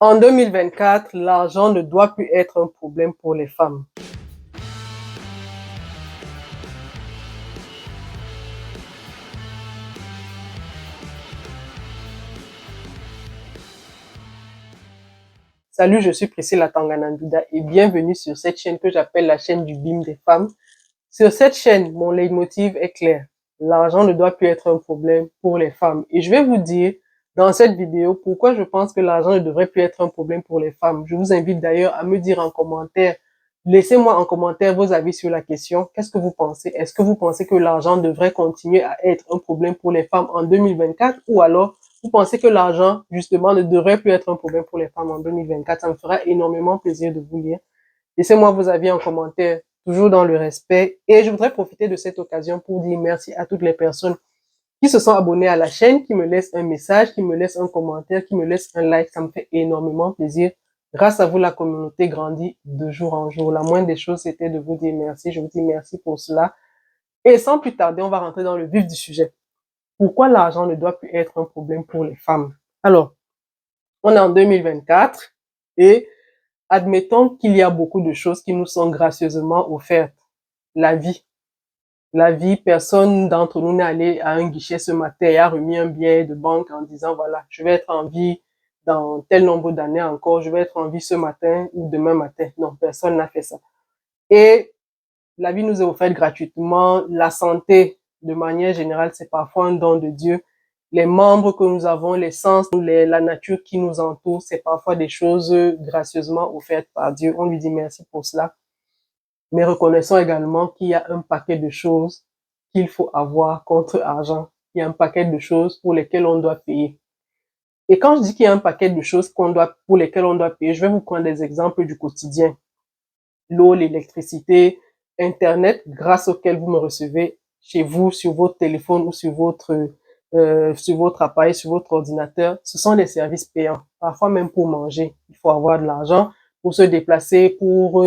En 2024, l'argent ne doit plus être un problème pour les femmes. Salut, je suis Priscilla Tanganandouda et bienvenue sur cette chaîne que j'appelle la chaîne du BIM des femmes. Sur cette chaîne, mon leitmotiv est clair. L'argent ne doit plus être un problème pour les femmes. Et je vais vous dire dans cette vidéo pourquoi je pense que l'argent ne devrait plus être un problème pour les femmes. Je vous invite d'ailleurs à me dire en commentaire, laissez-moi en commentaire vos avis sur la question. Qu'est-ce que vous pensez? Est-ce que vous pensez que l'argent devrait continuer à être un problème pour les femmes en 2024 ou alors vous pensez que l'argent, justement, ne devrait plus être un problème pour les femmes en 2024? Ça me fera énormément plaisir de vous lire. Laissez-moi vos avis en commentaire, toujours dans le respect. Et je voudrais profiter de cette occasion pour dire merci à toutes les personnes qui se sont abonnées à la chaîne, qui me laissent un message, qui me laissent un commentaire, qui me laissent un like. Ça me fait énormément plaisir. Grâce à vous, la communauté grandit de jour en jour. La moindre des choses, c'était de vous dire merci. Je vous dis merci pour cela. Et sans plus tarder, on va rentrer dans le vif du sujet. Pourquoi l'argent ne doit plus être un problème pour les femmes? Alors, on est en 2024 et admettons qu'il y a beaucoup de choses qui nous sont gracieusement offertes. La vie. La vie, personne d'entre nous n'est allé à un guichet ce matin et a remis un billet de banque en disant, voilà, je vais être en vie dans tel nombre d'années encore, je vais être en vie ce matin ou demain matin. Non, personne n'a fait ça. Et la vie nous est offerte gratuitement. La santé, de manière générale, c'est parfois un don de Dieu. Les membres que nous avons, les sens, la nature qui nous entoure, c'est parfois des choses gracieusement offertes par Dieu. On lui dit merci pour cela. Mais reconnaissons également qu'il y a un paquet de choses qu'il faut avoir contre argent. Il y a un paquet de choses pour lesquelles on doit payer. Et quand je dis qu'il y a un paquet de choses pour lesquelles on doit payer, je vais vous prendre des exemples du quotidien. L'eau, l'électricité, Internet, grâce auquel vous me recevez chez vous, sur votre téléphone ou sur votre appareil, sur votre ordinateur, ce sont des services payants. Parfois même pour manger, il faut avoir de l'argent pour se déplacer, pour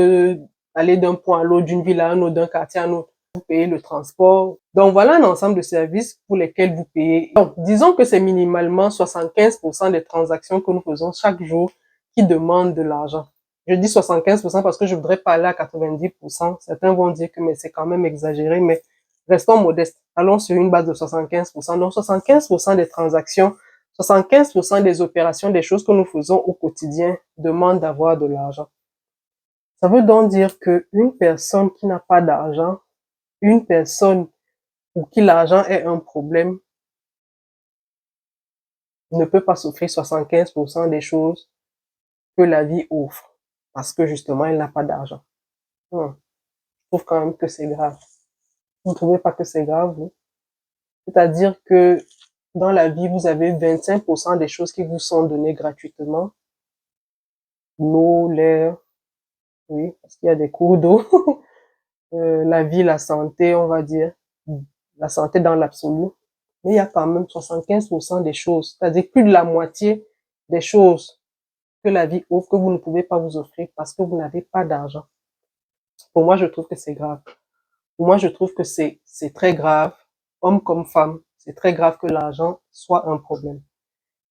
aller d'un point à l'autre, d'une ville à un autre, d'un quartier à un autre. Vous payez le transport. Donc voilà un ensemble de services pour lesquels vous payez. Donc disons que c'est minimalement 75% des transactions que nous faisons chaque jour qui demandent de l'argent. Je dis 75% parce que je voudrais pas aller à 90%. Certains vont dire que mais c'est quand même exagéré, mais restons modestes. Allons sur une base de 75%. Donc 75% des transactions, 75% des opérations, des choses que nous faisons au quotidien demandent d'avoir de l'argent. Ça veut donc dire qu'une personne qui n'a pas d'argent, une personne pour qui l'argent est un problème, ne peut pas s'offrir 75% des choses que la vie offre parce que justement, elle n'a pas d'argent. Je trouve quand même que c'est grave. Vous ne trouvez pas que c'est grave, vous? C'est-à-dire que dans la vie, vous avez 25% des choses qui vous sont données gratuitement. L'eau, l'air, oui, parce qu'il y a des cours d'eau. La vie, la santé, on va dire. La santé dans l'absolu. Mais il y a quand même 75% des choses, c'est-à-dire plus de la moitié des choses que la vie offre que vous ne pouvez pas vous offrir parce que vous n'avez pas d'argent. Pour moi, je trouve que c'est grave. Pour moi, je trouve que c'est très grave, homme comme femme, c'est très grave que l'argent soit un problème.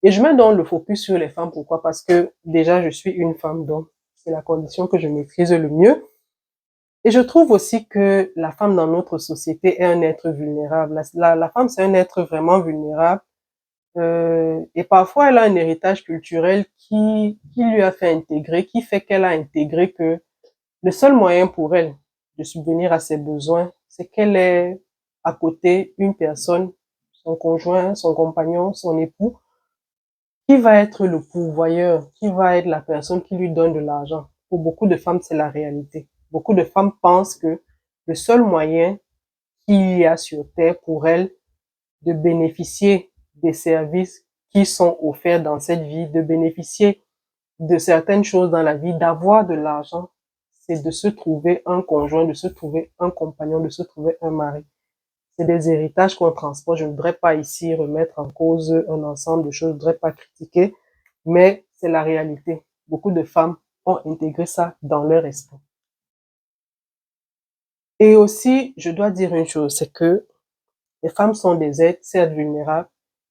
Et je mets donc le focus sur les femmes. Pourquoi? Parce que déjà, je suis une femme, donc c'est la condition que je maîtrise le mieux. Et je trouve aussi que la femme dans notre société est un être vulnérable. La femme, c'est un être vraiment vulnérable. Et parfois, elle a un héritage culturel qui lui a fait intégrer, qui fait qu'elle a intégré que le seul moyen pour elle de subvenir à ses besoins, c'est qu'elle ait à côté une personne, son conjoint, son compagnon, son époux, qui va être le pourvoyeur, qui va être la personne qui lui donne de l'argent. Pour beaucoup de femmes, c'est la réalité. Beaucoup de femmes pensent que le seul moyen qu'il y a sur Terre pour elles de bénéficier des services qui sont offerts dans cette vie, de bénéficier de certaines choses dans la vie, d'avoir de l'argent, c'est de se trouver un conjoint, de se trouver un compagnon, de se trouver un mari. C'est des héritages qu'on transporte. Je ne voudrais pas ici remettre en cause un ensemble de choses, je ne voudrais pas critiquer, mais c'est la réalité. Beaucoup de femmes ont intégré ça dans leur esprit. Et aussi, je dois dire une chose, c'est que les femmes sont des êtres, certes vulnérables,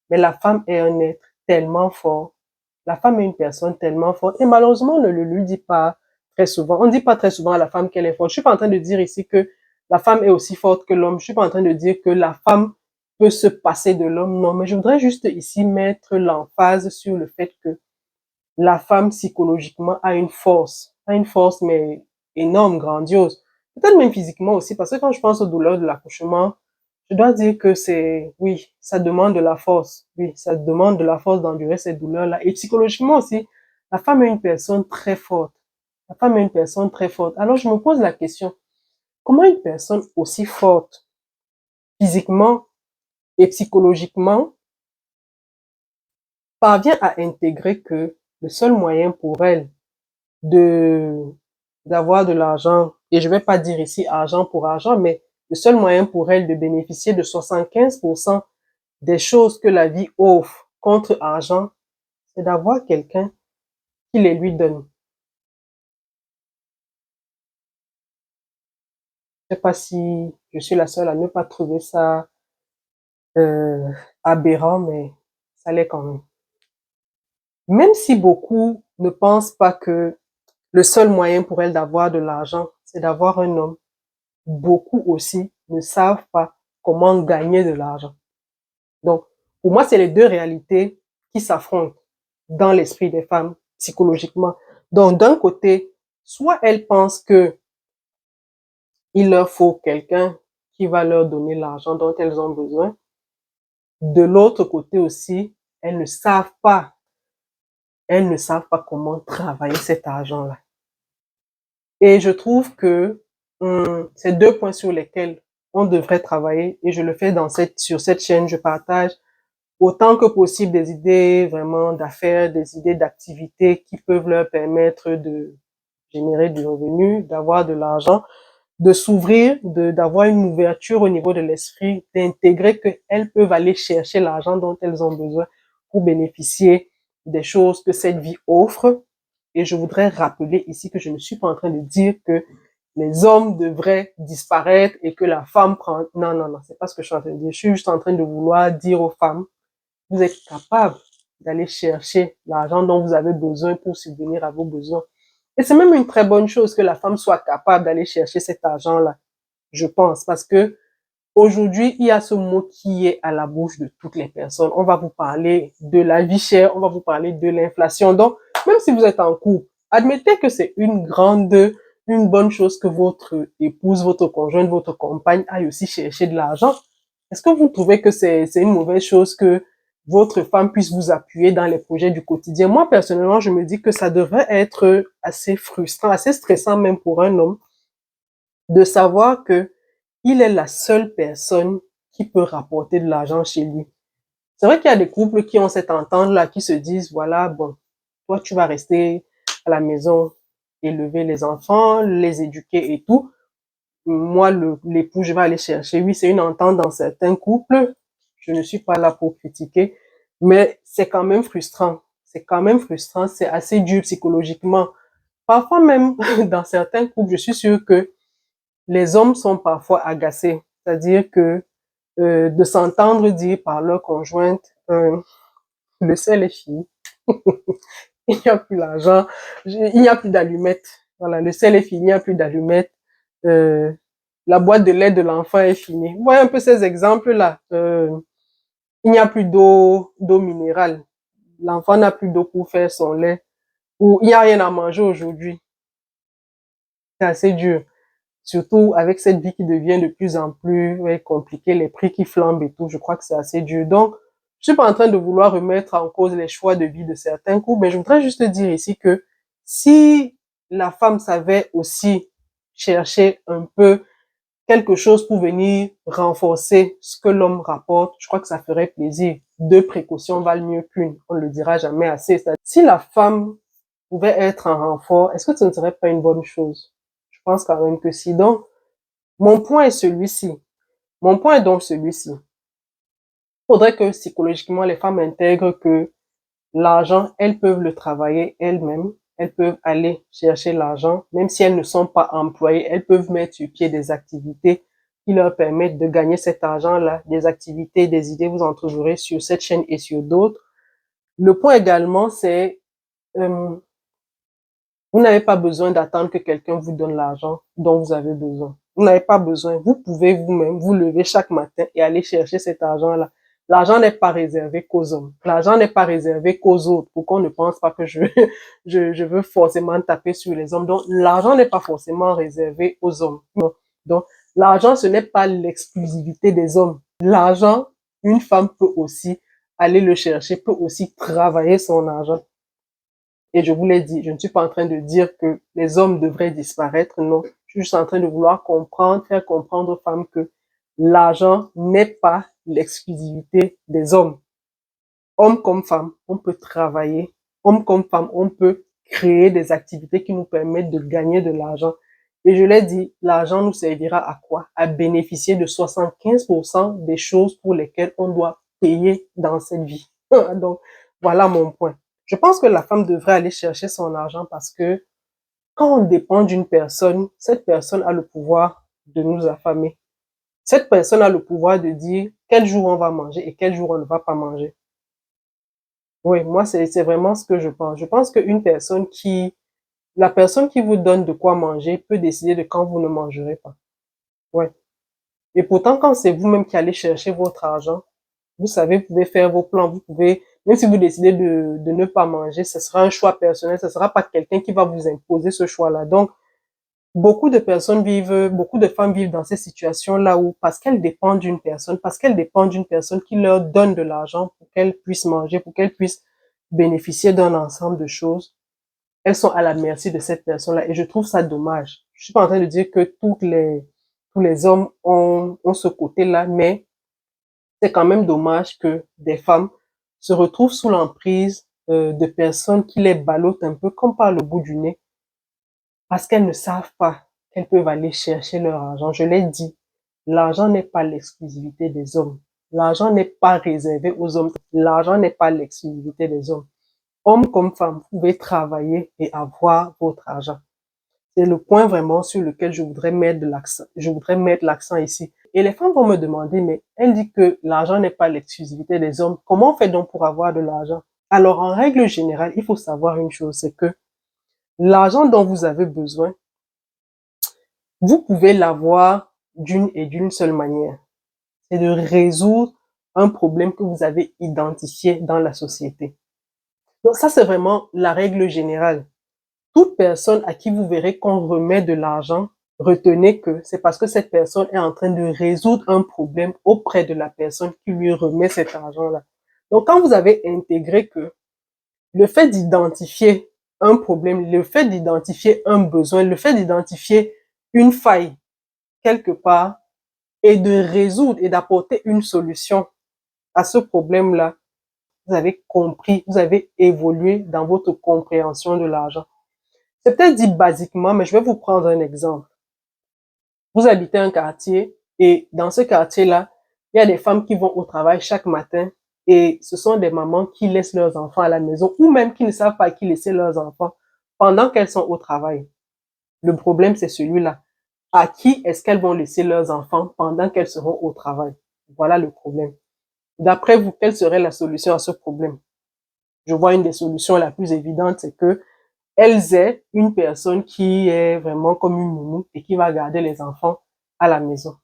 mais la femme est un être tellement fort. La femme est une personne tellement forte et malheureusement, on ne le lui dit pas très souvent. On ne dit pas très souvent à la femme qu'elle est forte. Je suis pas en train de dire ici que la femme est aussi forte que l'homme. Je suis pas en train de dire que la femme peut se passer de l'homme. Non, mais je voudrais juste ici mettre l'emphase sur le fait que la femme psychologiquement a une force mais énorme, grandiose. Peut-être même physiquement aussi, parce que quand je pense aux douleurs de l'accouchement, je dois dire que oui, ça demande de la force. Oui, ça demande de la force d'endurer ces douleurs-là. Et psychologiquement aussi, la femme est une personne très forte. La femme est une personne très forte. Alors je me pose la question, comment une personne aussi forte, physiquement et psychologiquement, parvient à intégrer que le seul moyen pour elle de d'avoir de l'argent, et je vais pas dire ici argent pour argent, mais le seul moyen pour elle de bénéficier de 75% des choses que la vie offre contre argent, c'est d'avoir quelqu'un qui les lui donne. Je sais pas si je suis la seule à ne pas trouver ça euh, aberrant, mais ça l'est quand même. Même si beaucoup ne pensent pas que le seul moyen pour elle d'avoir de l'argent, c'est d'avoir un homme, beaucoup aussi ne savent pas comment gagner de l'argent. Donc, pour moi, c'est les deux réalités qui s'affrontent dans l'esprit des femmes psychologiquement. Donc, d'un côté, soit elles pensent que il leur faut quelqu'un qui va leur donner l'argent dont elles ont besoin. De l'autre côté aussi, elles ne savent pas, elles ne savent pas comment travailler cet argent-là. Et je trouve que c'est deux points sur lesquels on devrait travailler et je le fais sur cette chaîne. Je partage autant que possible des idées vraiment d'affaires, des idées d'activités qui peuvent leur permettre de générer du revenu, d'avoir de l'argent, de s'ouvrir, d'avoir une ouverture au niveau de l'esprit, d'intégrer qu'elles peuvent aller chercher l'argent dont elles ont besoin pour bénéficier des choses que cette vie offre. Et je voudrais rappeler ici que je ne suis pas en train de dire que les hommes devraient disparaître et que la femme prend... Non, non, non, c'est pas ce que je suis en train de dire. Je suis juste en train de vouloir dire aux femmes, vous êtes capables d'aller chercher l'argent dont vous avez besoin pour subvenir à vos besoins. Et c'est même une très bonne chose que la femme soit capable d'aller chercher cet argent-là, je pense, parce que aujourd'hui, il y a ce mot qui est à la bouche de toutes les personnes. On va vous parler de la vie chère, on va vous parler de l'inflation. Donc, même si vous êtes en couple, admettez que c'est une bonne chose que votre épouse, votre conjointe, votre compagne aille aussi chercher de l'argent. Est-ce que vous trouvez que c'est une mauvaise chose que votre femme puisse vous appuyer dans les projets du quotidien? Moi, personnellement, je me dis que ça devrait être assez frustrant, assez stressant même pour un homme de savoir que il est la seule personne qui peut rapporter de l'argent chez lui. C'est vrai qu'il y a des couples qui ont cette entente-là, qui se disent, voilà, bon, toi, tu vas rester à la maison, élever les enfants, les éduquer et tout. Moi, l'époux, je vais aller chercher. Oui, c'est une entente dans certains couples. Je ne suis pas là pour critiquer, mais c'est quand même frustrant. C'est quand même frustrant. C'est assez dur psychologiquement. Parfois même, dans certains couples, je suis sûre que les hommes sont parfois agacés. C'est-à-dire que de s'entendre dire par leur conjointe, le sel est fini, il n'y a plus l'argent, il n'y a plus d'allumettes. Voilà, le sel est fini, il n'y a plus d'allumettes. Euh, la boîte de lait de l'enfant est finie. Vous voyez un peu ces exemples-là. Il n'y a plus d'eau minérale. L'enfant n'a plus d'eau pour faire son lait. Ou il n'y a rien à manger aujourd'hui. C'est assez dur. Surtout avec cette vie qui devient de plus en plus compliquée, les prix qui flambent et tout, je crois que c'est assez dur. Donc, je suis pas en train de vouloir remettre en cause les choix de vie de certains couples, mais je voudrais juste dire ici que si la femme savait aussi chercher un peu quelque chose pour venir renforcer ce que l'homme rapporte, je crois que ça ferait plaisir. Deux précautions valent mieux qu'une. On ne le dira jamais assez. Si la femme pouvait être un renfort, est-ce que ce ne serait pas une bonne chose? Je pense quand même que si. Donc, mon point est celui-ci. Mon point est donc celui-ci. Il faudrait que psychologiquement les femmes intègrent que l'argent, elles peuvent le travailler elles-mêmes. Elles peuvent aller chercher l'argent, même si elles ne sont pas employées. Elles peuvent mettre sur pied des activités qui leur permettent de gagner cet argent-là, des activités, des idées, vous en trouverez sur cette chaîne et sur d'autres. Le point également, c'est euh, vous n'avez pas besoin d'attendre que quelqu'un vous donne l'argent dont vous avez besoin. Vous n'avez pas besoin. Vous pouvez vous-même vous lever chaque matin et aller chercher cet argent-là. L'argent n'est pas réservé qu'aux hommes. L'argent n'est pas réservé qu'aux autres pour qu'on ne pense pas que je veux forcément taper sur les hommes. Donc, l'argent n'est pas forcément réservé aux hommes. Non. Donc, l'argent, ce n'est pas l'exclusivité des hommes. L'argent, une femme peut aussi aller le chercher, peut aussi travailler son argent. Et je vous l'ai dit, je ne suis pas en train de dire que les hommes devraient disparaître, non. Je suis juste en train de vouloir comprendre, faire comprendre aux femmes que l'argent n'est pas l'exclusivité des hommes. Hommes comme femmes, on peut travailler. Hommes comme femmes, on peut créer des activités qui nous permettent de gagner de l'argent. Et je l'ai dit, l'argent nous servira à quoi? À bénéficier de 75% des choses pour lesquelles on doit payer dans cette vie. Donc, voilà mon point. Je pense que la femme devrait aller chercher son argent parce que quand on dépend d'une personne, cette personne a le pouvoir de nous affamer. Cette personne a le pouvoir de dire quel jour on va manger et quel jour on ne va pas manger. Oui, moi, c'est vraiment ce que je pense. Je pense qu'une personne la personne qui vous donne de quoi manger peut décider de quand vous ne mangerez pas. Ouais. Et pourtant, quand c'est vous-même qui allez chercher votre argent, vous savez, vous pouvez faire vos plans, vous pouvez, même si vous décidez de ne pas manger, ce sera un choix personnel, ce sera pas quelqu'un qui va vous imposer ce choix-là. Donc, beaucoup de femmes vivent dans ces situations-là où, parce qu'elles dépendent d'une personne, parce qu'elles dépendent d'une personne qui leur donne de l'argent pour qu'elles puissent manger, pour qu'elles puissent bénéficier d'un ensemble de choses, elles sont à la merci de cette personne-là. Et je trouve ça dommage. Je suis pas en train de dire que tous les hommes ont ce côté-là, mais c'est quand même dommage que des femmes se retrouvent sous l'emprise de personnes qui les ballottent un peu comme par le bout du nez parce qu'elles ne savent pas qu'elles peuvent aller chercher leur argent. Je l'ai dit, l'argent n'est pas l'exclusivité des hommes. L'argent n'est pas réservé aux hommes. L'argent n'est pas l'exclusivité des hommes. Hommes comme femmes, vous pouvez travailler et avoir votre argent. C'est le point vraiment sur lequel je voudrais mettre l'accent. Je voudrais mettre l'accent ici. Et les femmes vont me demander, mais elle dit que l'argent n'est pas l'exclusivité des hommes. Comment on fait donc pour avoir de l'argent? Alors, en règle générale, il faut savoir une chose, c'est que l'argent dont vous avez besoin, vous pouvez l'avoir d'une et d'une seule manière. C'est de résoudre un problème que vous avez identifié dans la société. Donc ça, c'est vraiment la règle générale. Toute personne à qui vous verrez qu'on remet de l'argent, retenez que c'est parce que cette personne est en train de résoudre un problème auprès de la personne qui lui remet cet argent-là. Donc, quand vous avez intégré que le fait d'identifier un problème, le fait d'identifier un besoin, le fait d'identifier une faille quelque part et de résoudre et d'apporter une solution à ce problème-là, vous avez compris, vous avez évolué dans votre compréhension de l'argent. C'est peut-être dit basiquement, mais je vais vous prendre un exemple. Vous habitez un quartier et dans ce quartier-là, il y a des femmes qui vont au travail chaque matin et ce sont des mamans qui laissent leurs enfants à la maison ou même qui ne savent pas à qui laisser leurs enfants pendant qu'elles sont au travail. Le problème, c'est celui-là. À qui est-ce qu'elles vont laisser leurs enfants pendant qu'elles seront au travail? Voilà le problème. D'après vous, quelle serait la solution à ce problème? Je vois une des solutions la plus évidentes, c'est que elles aient une personne qui est vraiment comme une nounou et qui va garder les enfants à la maison.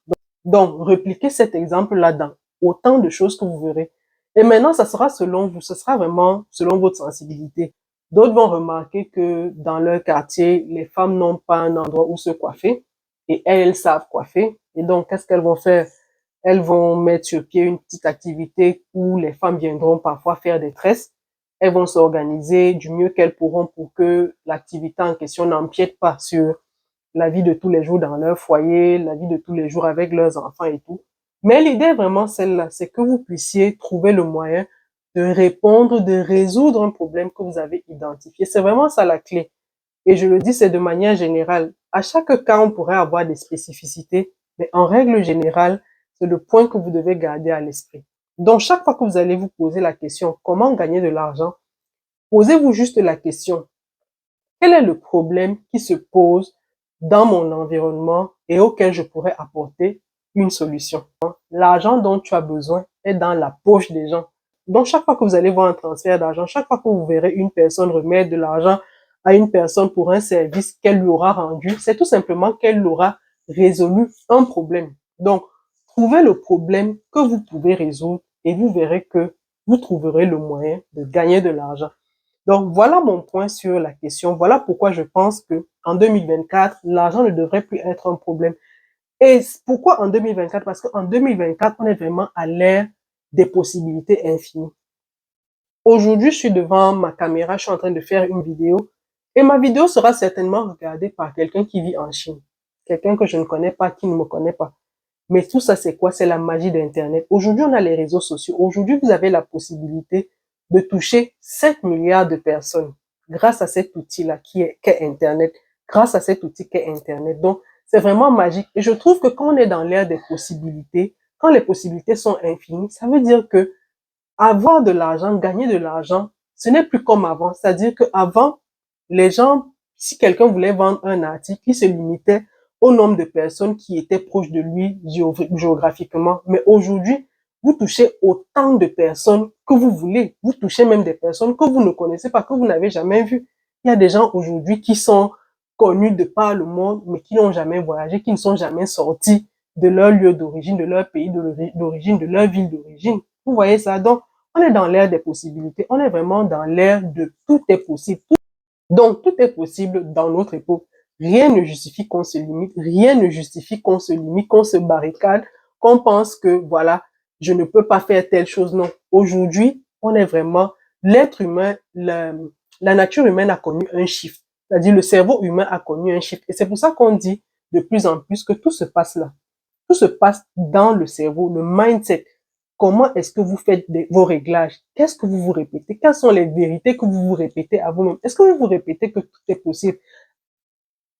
Donc, répliquez cet exemple-là dans autant de choses que vous verrez. Et maintenant, ça sera selon vous, ce sera vraiment selon votre sensibilité. D'autres vont remarquer que dans leur quartier, les femmes n'ont pas un endroit où se coiffer et elles savent coiffer. Et donc, qu'est-ce qu'elles vont faire? Elles vont mettre sur pied une petite activité où les femmes viendront parfois faire des tresses. Elles vont s'organiser du mieux qu'elles pourront pour que l'activité en question n'empiète pas sur la vie de tous les jours dans leur foyer, la vie de tous les jours avec leurs enfants et tout. Mais l'idée est vraiment celle-là, c'est que vous puissiez trouver le moyen de répondre, de résoudre un problème que vous avez identifié. C'est vraiment ça la clé. Et je le dis, c'est de manière générale. À chaque cas, on pourrait avoir des spécificités, mais en règle générale, c'est le point que vous devez garder à l'esprit. Donc, chaque fois que vous allez vous poser la question, comment gagner de l'argent, posez-vous juste la question, quel est le problème qui se pose dans mon environnement et auquel je pourrais apporter une solution? L'argent dont tu as besoin est dans la poche des gens. Donc, chaque fois que vous allez voir un transfert d'argent, chaque fois que vous verrez une personne remettre de l'argent à une personne pour un service qu'elle lui aura rendu, c'est tout simplement qu'elle aura résolu un problème. Donc, trouvez le problème que vous pouvez résoudre et vous verrez que vous trouverez le moyen de gagner de l'argent. Donc, voilà mon point sur la question. Voilà pourquoi je pense que en 2024, l'argent ne devrait plus être un problème. Et pourquoi en 2024? Parce qu'en 2024, on est vraiment à l'ère des possibilités infinies. Aujourd'hui, je suis devant ma caméra, je suis en train de faire une vidéo et ma vidéo sera certainement regardée par quelqu'un qui vit en Chine, quelqu'un que je ne connais pas, qui ne me connaît pas. Mais tout ça, c'est quoi? C'est la magie d'Internet. Aujourd'hui, on a les réseaux sociaux. Aujourd'hui, vous avez la possibilité de toucher 5 milliards de personnes grâce à cet outil-là qu'est Internet, grâce à cet outil qu'est Internet. Donc, c'est vraiment magique. Et je trouve que quand on est dans l'ère des possibilités, quand les possibilités sont infinies, ça veut dire que avoir de l'argent, gagner de l'argent, ce n'est plus comme avant. C'est-à-dire qu'avant, les gens, si quelqu'un voulait vendre un article, il se limitait au nombre de personnes qui étaient proches de lui géographiquement. Mais aujourd'hui, vous touchez autant de personnes que vous voulez. Vous touchez même des personnes que vous ne connaissez pas, que vous n'avez jamais vues. Il y a des gens aujourd'hui qui sont connus de par le monde, mais qui n'ont jamais voyagé, qui ne sont jamais sortis de leur lieu d'origine, de leur pays d'origine, de leur ville d'origine. Vous voyez ça? Donc, on est dans l'ère des possibilités. On est vraiment dans l'ère de tout est possible. Donc, tout est possible dans notre époque. Rien ne justifie qu'on se limite. Rien ne justifie qu'on se limite, qu'on se barricade, qu'on pense que, voilà, je ne peux pas faire telle chose. Non. Aujourd'hui, on est vraiment, l'être humain, la nature humaine a connu un chiffre. C'est-à-dire, le cerveau humain a connu un chiffre. Et c'est pour ça qu'on dit de plus en plus que tout se passe là. Tout se passe dans le cerveau, le mindset. Comment est-ce que vous faites vos réglages? Qu'est-ce que vous vous répétez? Quelles sont les vérités que vous vous répétez à vous-même? Est-ce que vous vous répétez que tout est possible?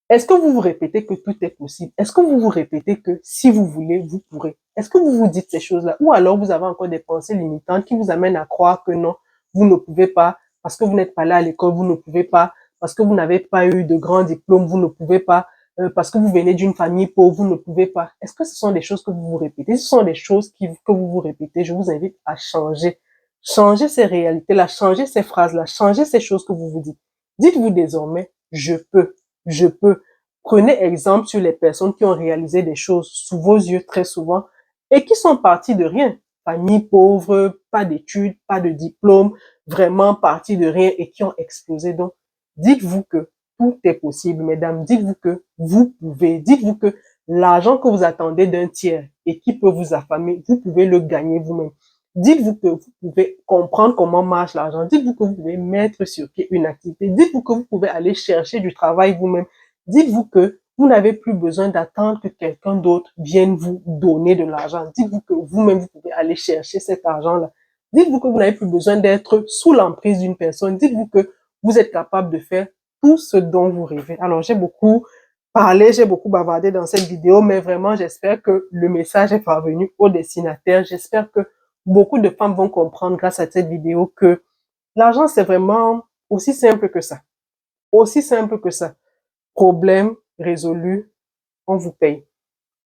Est-ce que vous vous répétez que tout est possible? Est-ce que vous vous répétez que si vous voulez, vous pourrez? Est-ce que vous vous dites ces choses-là? Ou alors vous avez encore des pensées limitantes qui vous amènent à croire que non, vous ne pouvez pas, parce que vous n'êtes pas là à l'école, vous ne pouvez pas, parce que vous n'avez pas eu de grands diplômes, vous ne pouvez pas, parce que vous venez d'une famille pauvre, vous ne pouvez pas. Est-ce que ce sont des choses que vous vous répétez? Ce sont des choses que vous vous répétez. Je vous invite à changer. Changer ces réalités-là, changer ces phrases-là, changer ces choses que vous vous dites. Dites-vous désormais, je peux, je peux. Prenez exemple sur les personnes qui ont réalisé des choses sous vos yeux très souvent et qui sont parties de rien. Famille pauvre, pas d'études, pas de diplôme, vraiment parties de rien et qui ont explosé. Donc, dites-vous que tout est possible, mesdames. Dites-vous que vous pouvez. Dites-vous que l'argent que vous attendez d'un tiers et qui peut vous affamer, vous pouvez le gagner vous-même. Dites-vous que vous pouvez comprendre comment marche l'argent. Dites-vous que vous pouvez mettre sur pied une activité. Dites-vous que vous pouvez aller chercher du travail vous-même. Dites-vous que vous n'avez plus besoin d'attendre que quelqu'un d'autre vienne vous donner de l'argent. Dites-vous que vous-même, vous pouvez aller chercher cet argent-là. Dites-vous que vous n'avez plus besoin d'être sous l'emprise d'une personne. Dites-vous que vous êtes capable de faire tout ce dont vous rêvez. Alors, j'ai beaucoup parlé, j'ai beaucoup bavardé dans cette vidéo, mais vraiment, j'espère que le message est parvenu au destinataire. J'espère que beaucoup de femmes vont comprendre grâce à cette vidéo que l'argent, c'est vraiment aussi simple que ça. Aussi simple que ça. Problème résolu, on vous paye.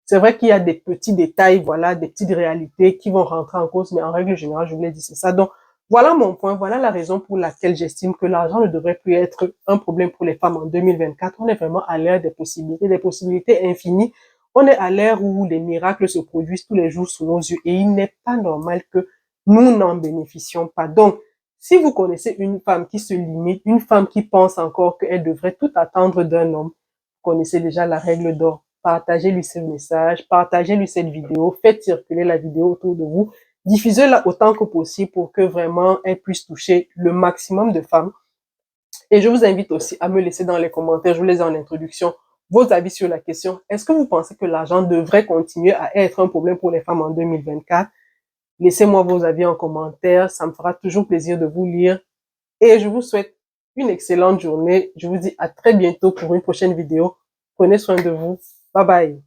C'est vrai qu'il y a des petits détails, voilà, des petites réalités qui vont rentrer en cause, mais en règle générale, je vous l'ai dit, c'est ça. Donc, voilà mon point, voilà la raison pour laquelle j'estime que l'argent ne devrait plus être un problème pour les femmes en 2024. On est vraiment à l'ère des possibilités infinies. On est à l'ère où les miracles se produisent tous les jours sous nos yeux et il n'est pas normal que nous n'en bénéficions pas. Donc, si vous connaissez une femme qui se limite, une femme qui pense encore qu'elle devrait tout attendre d'un homme, vous connaissez déjà la règle d'or. Partagez-lui ce message, partagez-lui cette vidéo, faites circuler la vidéo autour de vous, diffusez-la autant que possible pour que vraiment elle puisse toucher le maximum de femmes. Et je vous invite aussi à me laisser dans les commentaires, je vous les ai en introduction, vos avis sur la question. Est-ce que vous pensez que l'argent devrait continuer à être un problème pour les femmes en 2024? Laissez-moi vos avis en commentaire, ça me fera toujours plaisir de vous lire. Et je vous souhaite une excellente journée. Je vous dis à très bientôt pour une prochaine vidéo. Prenez soin de vous. Bye bye.